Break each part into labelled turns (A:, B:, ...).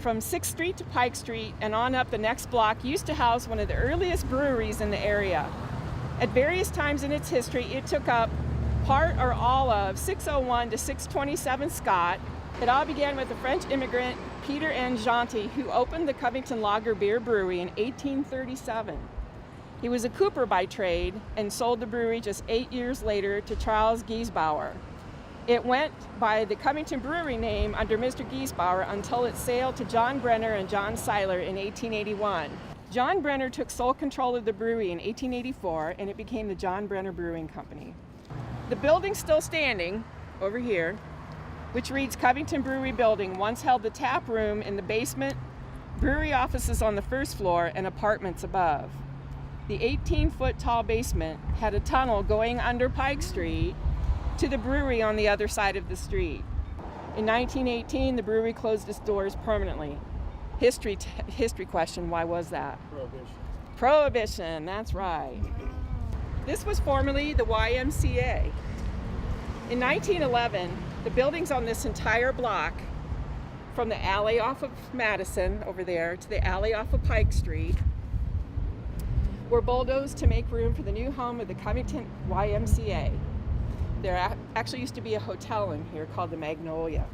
A: from 6th Street to Pike Street and on up the next block used to house one of the earliest breweries in the area. At various times in its history, it took up part or all of 601 to 627 Scott. It all began with the French immigrant Peter N. Gentil, who opened the Covington Lager Beer Brewery in 1837. He was a cooper by trade and sold the brewery just 8 years later to Charles Giesbauer. It went by the Covington Brewery name under Mr. Giesbauer until it sailed to John Brenner and John Seiler in 1881. John Brenner took sole control of the brewery in 1884, and it became the John Brenner Brewing Company. The building's still standing over here, which reads Covington Brewery Building, once held the tap room in the basement, brewery offices on the first floor, and apartments above. The 18-foot tall basement had a tunnel going under Pike Street to the brewery on the other side of the street. In 1918, the brewery closed its doors permanently. History question, why was that? Prohibition, that's right. This was formerly the YMCA. In 1911, the buildings on this entire block, from the alley off of Madison over there to the alley off of Pike Street, were bulldozed to make room for the new home of the Covington YMCA. There actually used to be a hotel in here called the Magnolia.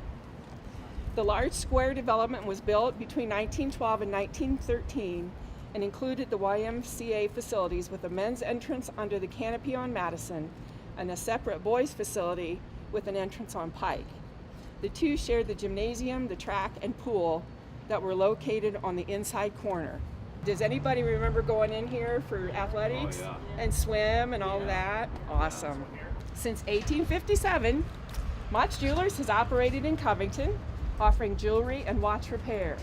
A: The large square development was built between 1912 and 1913 and included the YMCA facilities with a men's entrance under the canopy on Madison and a separate boys' facility with an entrance on Pike. The two shared the gymnasium, the track, and pool that were located on the inside corner. Does anybody remember going in here for athletics and swim and all of that? Awesome. Since 1857, Mott's Jewelers has operated in Covington, offering jewelry and watch repair.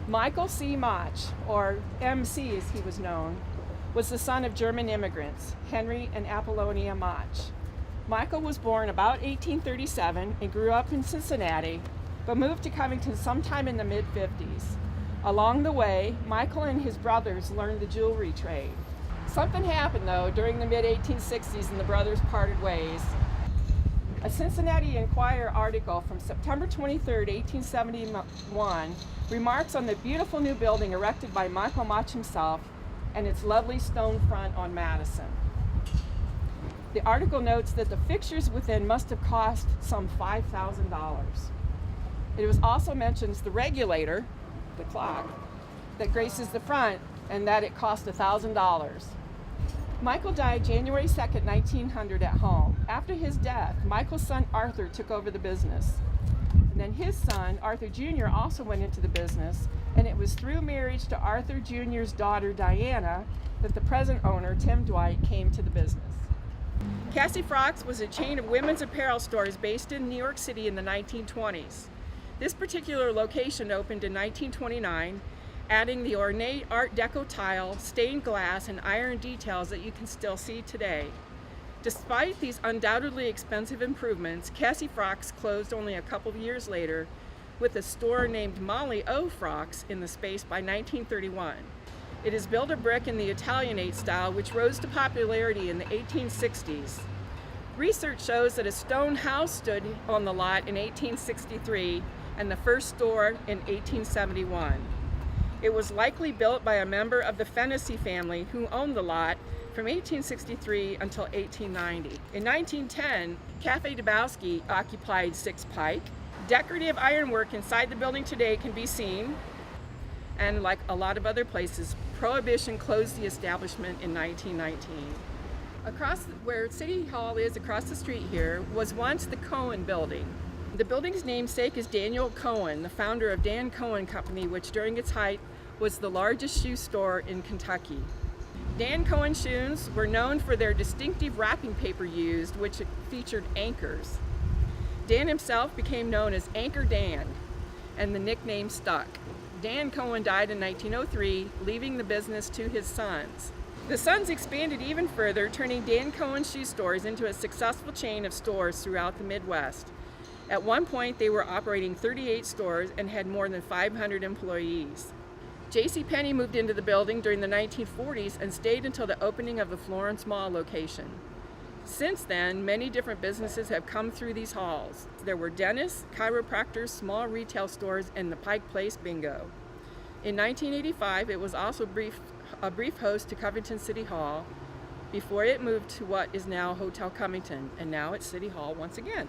A: Michael C. Mott, or MC as he was known, was the son of German immigrants, Henry and Apollonia Mott. Michael was born about 1837 and grew up in Cincinnati, but moved to Covington sometime in the mid-50s. Along the way, Michael and his brothers learned the jewelry trade. Something happened, though, during the mid-1860s and the brothers parted ways. A Cincinnati Enquirer article from September 23, 1871, remarks on the beautiful new building erected by Michael Mott himself and its lovely stone front on Madison. The article notes that the fixtures within must have cost some $5,000. It was also mentions the regulator, the clock, that graces the front, and that it cost $1,000. Michael died January 2nd, 1900 at home. After his death, Michael's son Arthur took over the business. And then his son, Arthur Jr., also went into the business, and it was through marriage to Arthur Jr.'s daughter, Diana, that the present owner, Tim Dwight, came to the business. Cassie Frocks was a chain of women's apparel stores based in New York City in the 1920s. This particular location opened in 1929, adding the ornate Art Deco tile, stained glass, and iron details that you can still see today. Despite these undoubtedly expensive improvements, Cassie Frocks closed only a couple of years later, with a store named Molly O. Frocks in the space by 1931. It is built of brick in the Italianate style, which rose to popularity in the 1860s. Research shows that a stone house stood on the lot in 1863 and the first store in 1871. It was likely built by a member of the Fennessy family who owned the lot from 1863 until 1890. In 1910, Cafe Dabowski occupied 6 Pike. Decorative ironwork inside the building today can be seen, and like a lot of other places, Prohibition closed the establishment in 1919. Across where City Hall is across the street here was once the Cohen Building. The building's namesake is Daniel Cohen, the founder of Dan Cohen Company, which during its height was the largest shoe store in Kentucky. Dan Cohen shoes were known for their distinctive wrapping paper used, which featured anchors. Dan himself became known as Anchor Dan, and the nickname stuck. Dan Cohen died in 1903, leaving the business to his sons. The sons expanded even further, turning Dan Cohen shoe stores into a successful chain of stores throughout the Midwest. At one point, they were operating 38 stores and had more than 500 employees. JCPenney moved into the building during the 1940s and stayed until the opening of the Florence Mall location. Since then, many different businesses have come through these halls. There were dentists, chiropractors, small retail stores, and the Pike Place Bingo. In 1985, it was also a brief host to Covington City Hall before it moved to what is now Hotel Covington, and now it's City Hall once again.